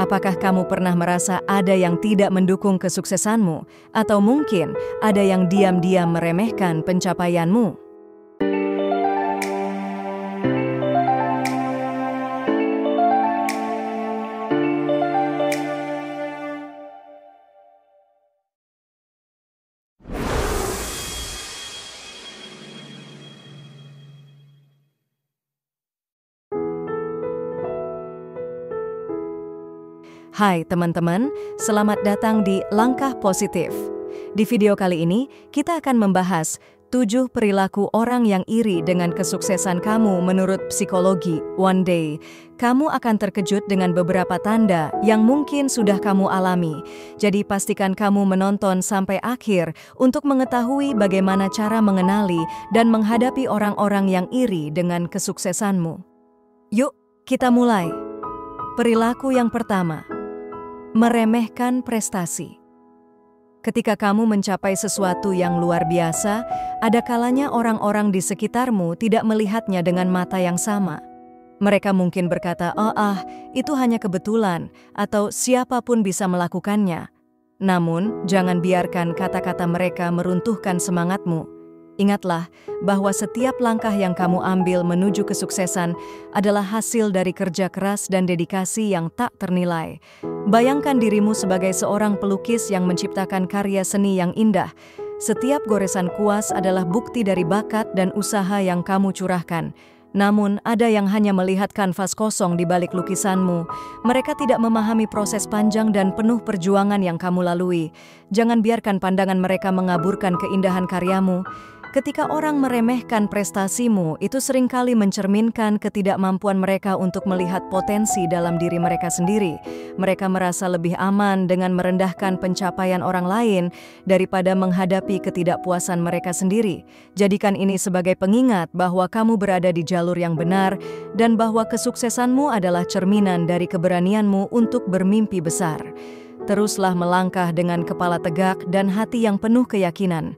Apakah kamu pernah merasa ada yang tidak mendukung kesuksesanmu, atau mungkin ada yang diam-diam meremehkan pencapaianmu? Hai teman-teman, selamat datang di Langkah Positif. Di video kali ini, kita akan membahas 7 perilaku orang yang iri dengan kesuksesan kamu menurut psikologi. One day, kamu akan terkejut dengan beberapa tanda yang mungkin sudah kamu alami. Jadi pastikan kamu menonton sampai akhir untuk mengetahui bagaimana cara mengenali dan menghadapi orang-orang yang iri dengan kesuksesanmu. Yuk, kita mulai. Perilaku yang pertama, meremehkan prestasi. Ketika kamu mencapai sesuatu yang luar biasa, ada kalanya orang-orang di sekitarmu tidak melihatnya dengan mata yang sama. Mereka mungkin berkata, itu hanya kebetulan, atau siapapun bisa melakukannya. Namun, jangan biarkan kata-kata mereka meruntuhkan semangatmu. Ingatlah bahwa setiap langkah yang kamu ambil menuju kesuksesan adalah hasil dari kerja keras dan dedikasi yang tak ternilai. Bayangkan dirimu sebagai seorang pelukis yang menciptakan karya seni yang indah. Setiap goresan kuas adalah bukti dari bakat dan usaha yang kamu curahkan. Namun, ada yang hanya melihat kanvas kosong di balik lukisanmu. Mereka tidak memahami proses panjang dan penuh perjuangan yang kamu lalui. Jangan biarkan pandangan mereka mengaburkan keindahan karyamu. Ketika orang meremehkan prestasimu, itu seringkali mencerminkan ketidakmampuan mereka untuk melihat potensi dalam diri mereka sendiri. Mereka merasa lebih aman dengan merendahkan pencapaian orang lain daripada menghadapi ketidakpuasan mereka sendiri. Jadikan ini sebagai pengingat bahwa kamu berada di jalur yang benar dan bahwa kesuksesanmu adalah cerminan dari keberanianmu untuk bermimpi besar. Teruslah melangkah dengan kepala tegak dan hati yang penuh keyakinan.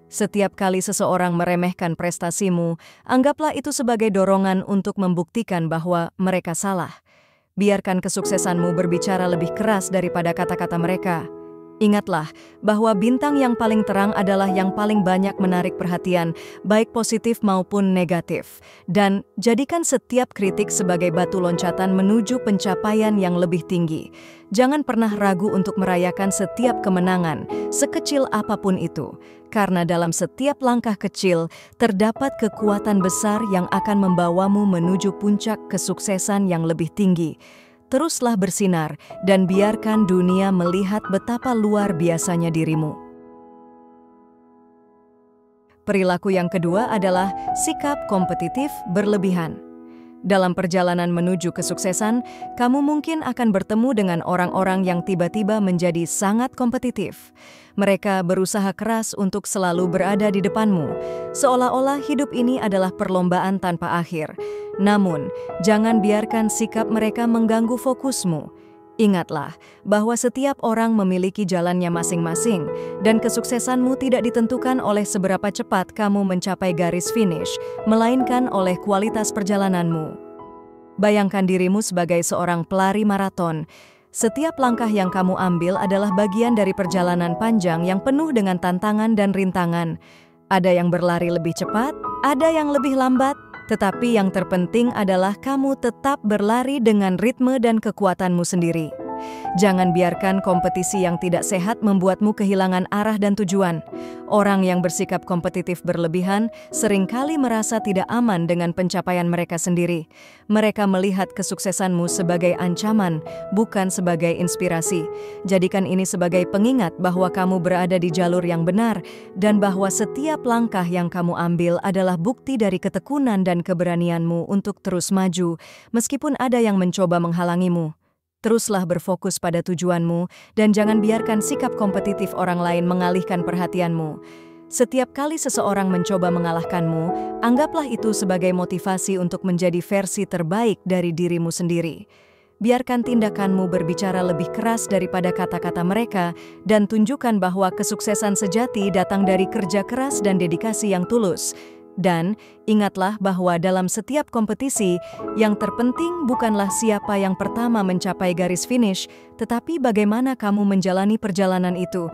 Setiap kali seseorang meremehkan prestasimu, anggaplah itu sebagai dorongan untuk membuktikan bahwa mereka salah. Biarkan kesuksesanmu berbicara lebih keras daripada kata-kata mereka. Ingatlah bahwa bintang yang paling terang adalah yang paling banyak menarik perhatian, baik positif maupun negatif. Dan jadikan setiap kritik sebagai batu loncatan menuju pencapaian yang lebih tinggi. Jangan pernah ragu untuk merayakan setiap kemenangan, sekecil apapun itu. Karena dalam setiap langkah kecil, terdapat kekuatan besar yang akan membawamu menuju puncak kesuksesan yang lebih tinggi. Teruslah bersinar dan biarkan dunia melihat betapa luar biasanya dirimu. Perilaku yang kedua adalah sikap kompetitif berlebihan. Dalam perjalanan menuju kesuksesan, kamu mungkin akan bertemu dengan orang-orang yang tiba-tiba menjadi sangat kompetitif. Mereka berusaha keras untuk selalu berada di depanmu, seolah-olah hidup ini adalah perlombaan tanpa akhir. Namun, jangan biarkan sikap mereka mengganggu fokusmu. Ingatlah bahwa setiap orang memiliki jalannya masing-masing, dan kesuksesanmu tidak ditentukan oleh seberapa cepat kamu mencapai garis finish, melainkan oleh kualitas perjalananmu. Bayangkan dirimu sebagai seorang pelari maraton. Setiap langkah yang kamu ambil adalah bagian dari perjalanan panjang yang penuh dengan tantangan dan rintangan. Ada yang berlari lebih cepat, ada yang lebih lambat, tetapi yang terpenting adalah kamu tetap berlari dengan ritme dan kekuatanmu sendiri. Jangan biarkan kompetisi yang tidak sehat membuatmu kehilangan arah dan tujuan. Orang yang bersikap kompetitif berlebihan seringkali merasa tidak aman dengan pencapaian mereka sendiri. Mereka melihat kesuksesanmu sebagai ancaman, bukan sebagai inspirasi. Jadikan ini sebagai pengingat bahwa kamu berada di jalur yang benar dan bahwa setiap langkah yang kamu ambil adalah bukti dari ketekunan dan keberanianmu untuk terus maju, meskipun ada yang mencoba menghalangimu. Teruslah berfokus pada tujuanmu dan jangan biarkan sikap kompetitif orang lain mengalihkan perhatianmu. Setiap kali seseorang mencoba mengalahkanmu, anggaplah itu sebagai motivasi untuk menjadi versi terbaik dari dirimu sendiri. Biarkan tindakanmu berbicara lebih keras daripada kata-kata mereka dan tunjukkan bahwa kesuksesan sejati datang dari kerja keras dan dedikasi yang tulus. Dan ingatlah bahwa dalam setiap kompetisi, yang terpenting bukanlah siapa yang pertama mencapai garis finish, tetapi bagaimana kamu menjalani perjalanan itu.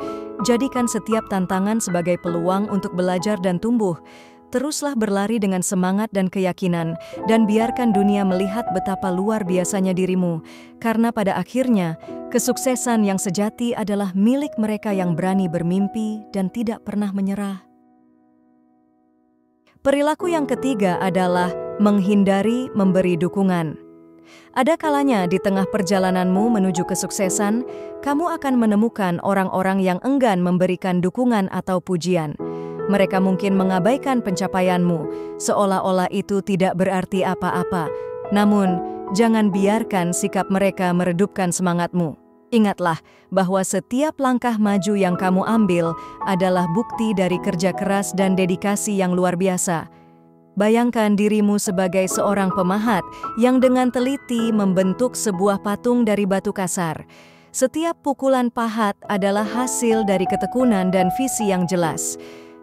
Jadikan setiap tantangan sebagai peluang untuk belajar dan tumbuh. Teruslah berlari dengan semangat dan keyakinan, dan biarkan dunia melihat betapa luar biasanya dirimu. Karena pada akhirnya, kesuksesan yang sejati adalah milik mereka yang berani bermimpi dan tidak pernah menyerah. Perilaku yang ketiga adalah menghindari memberi dukungan. Ada kalanya di tengah perjalananmu menuju kesuksesan, kamu akan menemukan orang-orang yang enggan memberikan dukungan atau pujian. Mereka mungkin mengabaikan pencapaianmu, seolah-olah itu tidak berarti apa-apa. Namun, jangan biarkan sikap mereka meredupkan semangatmu. Ingatlah bahwa setiap langkah maju yang kamu ambil adalah bukti dari kerja keras dan dedikasi yang luar biasa. Bayangkan dirimu sebagai seorang pemahat yang dengan teliti membentuk sebuah patung dari batu kasar. Setiap pukulan pahat adalah hasil dari ketekunan dan visi yang jelas.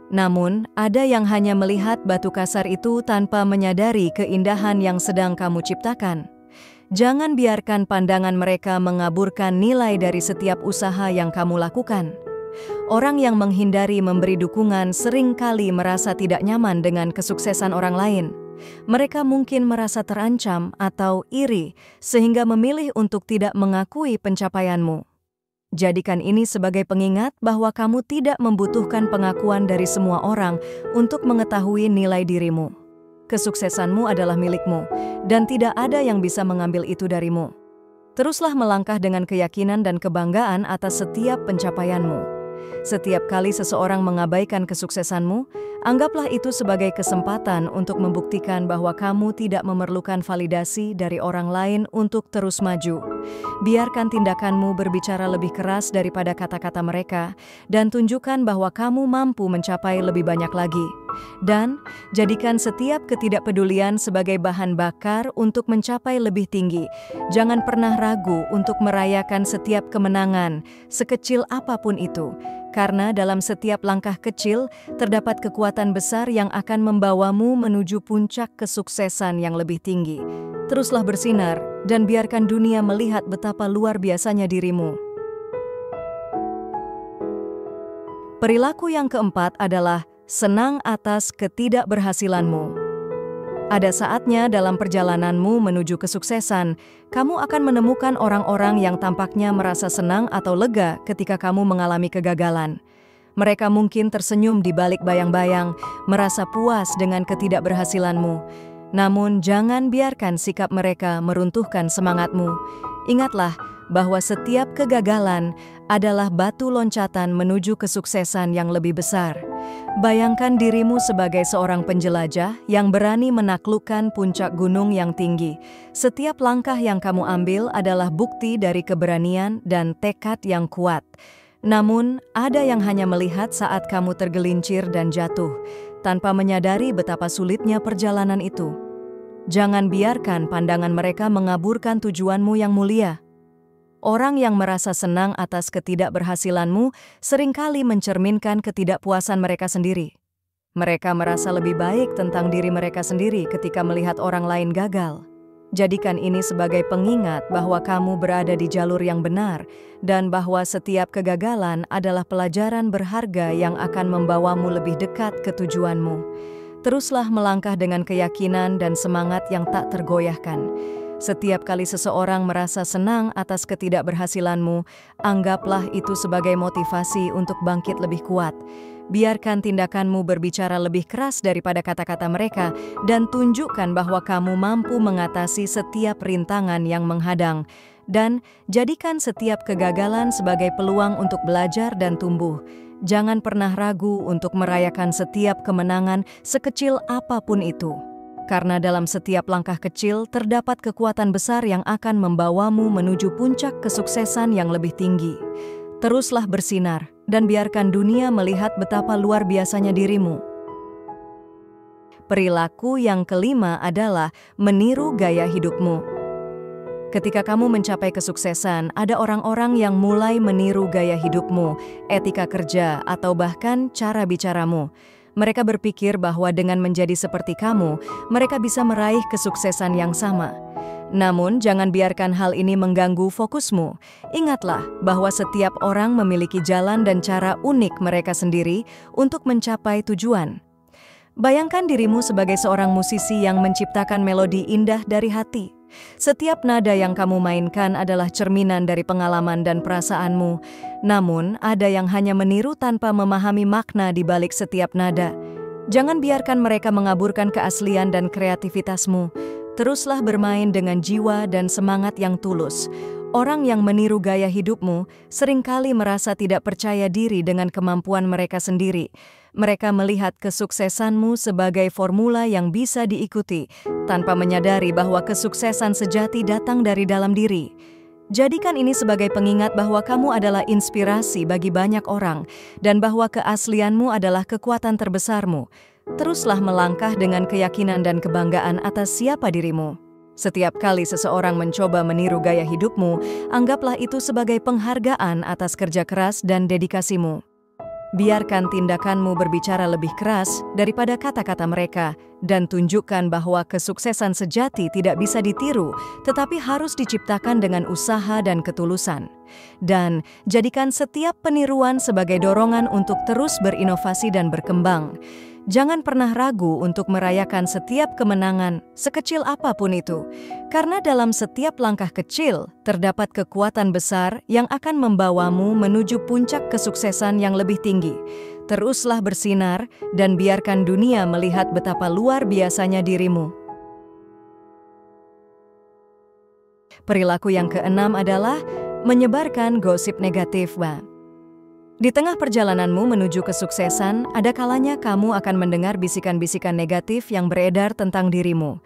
Namun, ada yang hanya melihat batu kasar itu tanpa menyadari keindahan yang sedang kamu ciptakan. Jangan biarkan pandangan mereka mengaburkan nilai dari setiap usaha yang kamu lakukan. Orang yang menghindari memberi dukungan seringkali merasa tidak nyaman dengan kesuksesan orang lain. Mereka mungkin merasa terancam atau iri, sehingga memilih untuk tidak mengakui pencapaianmu. Jadikan ini sebagai pengingat bahwa kamu tidak membutuhkan pengakuan dari semua orang untuk mengetahui nilai dirimu. Kesuksesanmu adalah milikmu, dan tidak ada yang bisa mengambil itu darimu. Teruslah melangkah dengan keyakinan dan kebanggaan atas setiap pencapaianmu. Setiap kali seseorang mengabaikan kesuksesanmu, anggaplah itu sebagai kesempatan untuk membuktikan bahwa kamu tidak memerlukan validasi dari orang lain untuk terus maju. Biarkan tindakanmu berbicara lebih keras daripada kata-kata mereka, dan tunjukkan bahwa kamu mampu mencapai lebih banyak lagi. Dan jadikan setiap ketidakpedulian sebagai bahan bakar untuk mencapai lebih tinggi. Jangan pernah ragu untuk merayakan setiap kemenangan, sekecil apapun itu. Karena dalam setiap langkah kecil, terdapat kekuatan besar yang akan membawamu menuju puncak kesuksesan yang lebih tinggi. Teruslah bersinar, dan biarkan dunia melihat betapa luar biasanya dirimu. Perilaku yang keempat adalah senang atas ketidakberhasilanmu. Ada saatnya dalam perjalananmu menuju kesuksesan, kamu akan menemukan orang-orang yang tampaknya merasa senang atau lega ketika kamu mengalami kegagalan. Mereka mungkin tersenyum di balik bayang-bayang, merasa puas dengan ketidakberhasilanmu. Namun jangan biarkan sikap mereka meruntuhkan semangatmu. Ingatlah bahwa setiap kegagalan adalah batu loncatan menuju kesuksesan yang lebih besar. Bayangkan dirimu sebagai seorang penjelajah yang berani menaklukkan puncak gunung yang tinggi. Setiap langkah yang kamu ambil adalah bukti dari keberanian dan tekad yang kuat. Namun, ada yang hanya melihat saat kamu tergelincir dan jatuh, tanpa menyadari betapa sulitnya perjalanan itu. Jangan biarkan pandangan mereka mengaburkan tujuanmu yang mulia. Orang yang merasa senang atas ketidakberhasilanmu seringkali mencerminkan ketidakpuasan mereka sendiri. Mereka merasa lebih baik tentang diri mereka sendiri ketika melihat orang lain gagal. Jadikan ini sebagai pengingat bahwa kamu berada di jalur yang benar dan bahwa setiap kegagalan adalah pelajaran berharga yang akan membawamu lebih dekat ke tujuanmu. Teruslah melangkah dengan keyakinan dan semangat yang tak tergoyahkan. Setiap kali seseorang merasa senang atas ketidakberhasilanmu, anggaplah itu sebagai motivasi untuk bangkit lebih kuat. Biarkan tindakanmu berbicara lebih keras daripada kata-kata mereka dan tunjukkan bahwa kamu mampu mengatasi setiap rintangan yang menghadang. Dan jadikan setiap kegagalan sebagai peluang untuk belajar dan tumbuh. Jangan pernah ragu untuk merayakan setiap kemenangan sekecil apapun itu. Karena dalam setiap langkah kecil terdapat kekuatan besar yang akan membawamu menuju puncak kesuksesan yang lebih tinggi. Teruslah bersinar dan biarkan dunia melihat betapa luar biasanya dirimu. Perilaku yang kelima adalah meniru gaya hidupmu. Ketika kamu mencapai kesuksesan, ada orang-orang yang mulai meniru gaya hidupmu, etika kerja, atau bahkan cara bicaramu. Mereka berpikir bahwa dengan menjadi seperti kamu, mereka bisa meraih kesuksesan yang sama. Namun, jangan biarkan hal ini mengganggu fokusmu. Ingatlah bahwa setiap orang memiliki jalan dan cara unik mereka sendiri untuk mencapai tujuan. Bayangkan dirimu sebagai seorang musisi yang menciptakan melodi indah dari hati. Setiap nada yang kamu mainkan adalah cerminan dari pengalaman dan perasaanmu. Namun, ada yang hanya meniru tanpa memahami makna di balik setiap nada. Jangan biarkan mereka mengaburkan keaslian dan kreativitasmu. Teruslah bermain dengan jiwa dan semangat yang tulus. Orang yang meniru gaya hidupmu seringkali merasa tidak percaya diri dengan kemampuan mereka sendiri. Mereka melihat kesuksesanmu sebagai formula yang bisa diikuti, tanpa menyadari bahwa kesuksesan sejati datang dari dalam diri. Jadikan ini sebagai pengingat bahwa kamu adalah inspirasi bagi banyak orang, dan bahwa keaslianmu adalah kekuatan terbesarmu. Teruslah melangkah dengan keyakinan dan kebanggaan atas siapa dirimu. Setiap kali seseorang mencoba meniru gaya hidupmu, anggaplah itu sebagai penghargaan atas kerja keras dan dedikasimu. Biarkan tindakanmu berbicara lebih keras daripada kata-kata mereka, dan tunjukkan bahwa kesuksesan sejati tidak bisa ditiru, tetapi harus diciptakan dengan usaha dan ketulusan. Dan jadikan setiap peniruan sebagai dorongan untuk terus berinovasi dan berkembang. Jangan pernah ragu untuk merayakan setiap kemenangan, sekecil apapun itu. Karena dalam setiap langkah kecil, terdapat kekuatan besar yang akan membawamu menuju puncak kesuksesan yang lebih tinggi. Teruslah bersinar dan biarkan dunia melihat betapa luar biasanya dirimu. Perilaku yang keenam adalah menyebarkan gosip negatif. Di tengah perjalananmu menuju kesuksesan, ada kalanya kamu akan mendengar bisikan-bisikan negatif yang beredar tentang dirimu.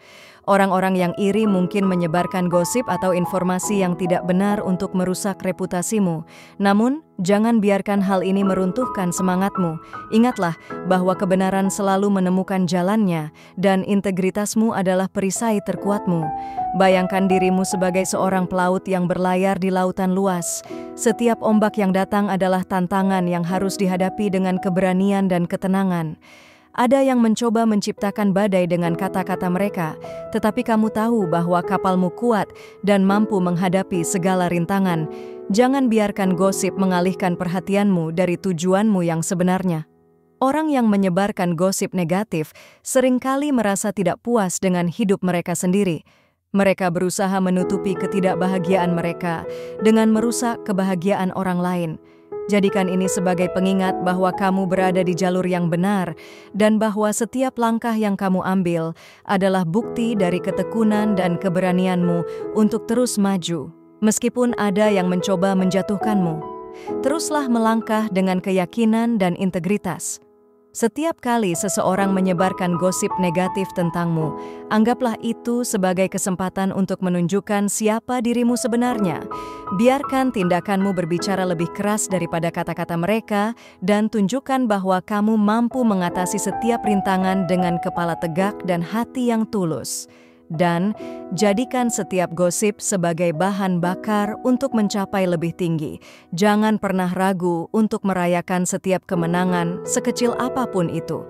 Orang-orang yang iri mungkin menyebarkan gosip atau informasi yang tidak benar untuk merusak reputasimu. Namun, jangan biarkan hal ini meruntuhkan semangatmu. Ingatlah bahwa kebenaran selalu menemukan jalannya, dan integritasmu adalah perisai terkuatmu. Bayangkan dirimu sebagai seorang pelaut yang berlayar di lautan luas. Setiap ombak yang datang adalah tantangan yang harus dihadapi dengan keberanian dan ketenangan. Ada yang mencoba menciptakan badai dengan kata-kata mereka, tetapi kamu tahu bahwa kapalmu kuat dan mampu menghadapi segala rintangan. Jangan biarkan gosip mengalihkan perhatianmu dari tujuanmu yang sebenarnya. Orang yang menyebarkan gosip negatif seringkali merasa tidak puas dengan hidup mereka sendiri. Mereka berusaha menutupi ketidakbahagiaan mereka dengan merusak kebahagiaan orang lain. Jadikan ini sebagai pengingat bahwa kamu berada di jalur yang benar dan bahwa setiap langkah yang kamu ambil adalah bukti dari ketekunan dan keberanianmu untuk terus maju. Meskipun ada yang mencoba menjatuhkanmu, teruslah melangkah dengan keyakinan dan integritas. Setiap kali seseorang menyebarkan gosip negatif tentangmu, anggaplah itu sebagai kesempatan untuk menunjukkan siapa dirimu sebenarnya. Biarkan tindakanmu berbicara lebih keras daripada kata-kata mereka, dan tunjukkan bahwa kamu mampu mengatasi setiap rintangan dengan kepala tegak dan hati yang tulus. Dan jadikan setiap gosip sebagai bahan bakar untuk mencapai lebih tinggi. Jangan pernah ragu untuk merayakan setiap kemenangan, sekecil apapun itu.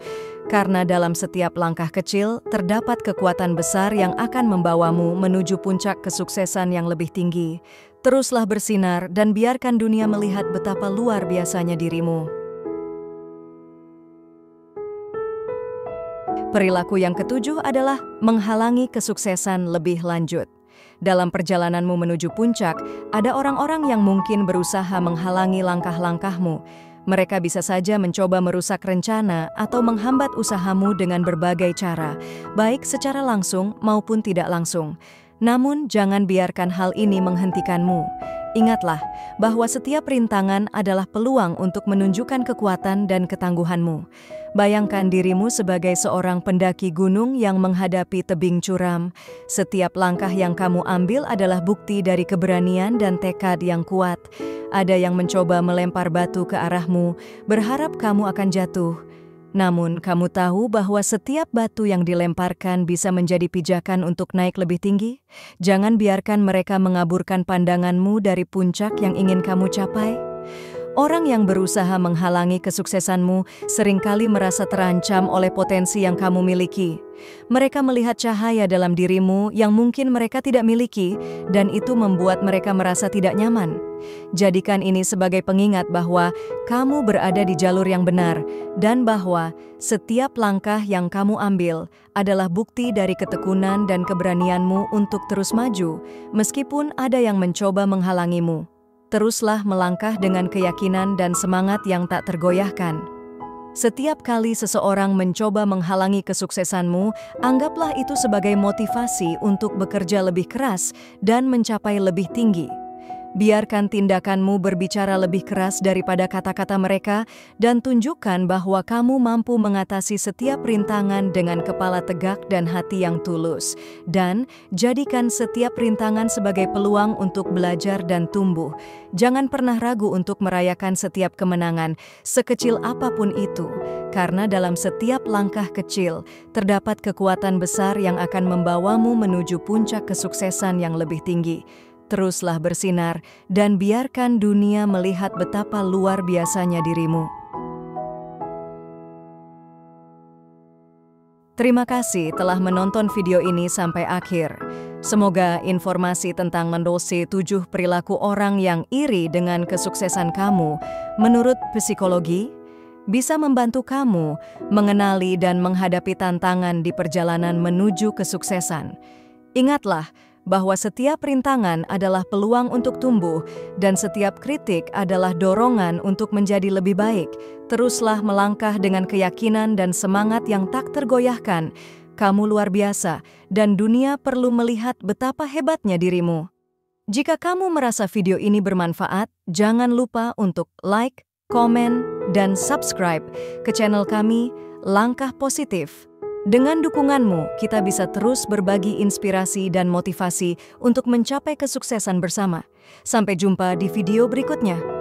Karena dalam setiap langkah kecil, terdapat kekuatan besar yang akan membawamu menuju puncak kesuksesan yang lebih tinggi. Teruslah bersinar dan biarkan dunia melihat betapa luar biasanya dirimu. Perilaku yang ketujuh adalah menghalangi kesuksesan lebih lanjut. Dalam perjalananmu menuju puncak, ada orang-orang yang mungkin berusaha menghalangi langkah-langkahmu. Mereka bisa saja mencoba merusak rencana atau menghambat usahamu dengan berbagai cara, baik secara langsung maupun tidak langsung. Namun, jangan biarkan hal ini menghentikanmu. Ingatlah bahwa setiap rintangan adalah peluang untuk menunjukkan kekuatan dan ketangguhanmu. Bayangkan dirimu sebagai seorang pendaki gunung yang menghadapi tebing curam. Setiap langkah yang kamu ambil adalah bukti dari keberanian dan tekad yang kuat. Ada yang mencoba melempar batu ke arahmu, berharap kamu akan jatuh. Namun, kamu tahu bahwa setiap batu yang dilemparkan bisa menjadi pijakan untuk naik lebih tinggi? Jangan biarkan mereka mengaburkan pandanganmu dari puncak yang ingin kamu capai. Orang yang berusaha menghalangi kesuksesanmu seringkali merasa terancam oleh potensi yang kamu miliki. Mereka melihat cahaya dalam dirimu yang mungkin mereka tidak miliki, dan itu membuat mereka merasa tidak nyaman. Jadikan ini sebagai pengingat bahwa kamu berada di jalur yang benar, dan bahwa setiap langkah yang kamu ambil adalah bukti dari ketekunan dan keberanianmu untuk terus maju, meskipun ada yang mencoba menghalangimu. Teruslah melangkah dengan keyakinan dan semangat yang tak tergoyahkan. Setiap kali seseorang mencoba menghalangi kesuksesanmu, anggaplah itu sebagai motivasi untuk bekerja lebih keras dan mencapai lebih tinggi. Biarkan tindakanmu berbicara lebih keras daripada kata-kata mereka dan tunjukkan bahwa kamu mampu mengatasi setiap rintangan dengan kepala tegak dan hati yang tulus. Dan jadikan setiap rintangan sebagai peluang untuk belajar dan tumbuh. Jangan pernah ragu untuk merayakan setiap kemenangan, sekecil apapun itu. Karena dalam setiap langkah kecil, terdapat kekuatan besar yang akan membawamu menuju puncak kesuksesan yang lebih tinggi. Teruslah bersinar dan biarkan dunia melihat betapa luar biasanya dirimu. Terima kasih telah menonton video ini sampai akhir. Semoga informasi tentang mendosi 7 perilaku orang yang iri dengan kesuksesan kamu menurut psikologi bisa membantu kamu mengenali dan menghadapi tantangan di perjalanan menuju kesuksesan. Ingatlah bahwa setiap rintangan adalah peluang untuk tumbuh dan setiap kritik adalah dorongan untuk menjadi lebih baik. Teruslah melangkah dengan keyakinan dan semangat yang tak tergoyahkan. Kamu luar biasa dan dunia perlu melihat betapa hebatnya dirimu. Jika kamu merasa video ini bermanfaat, jangan lupa untuk like, komen, dan subscribe ke channel kami Langkah Positif. Dengan dukunganmu, kita bisa terus berbagi inspirasi dan motivasi untuk mencapai kesuksesan bersama. Sampai jumpa di video berikutnya.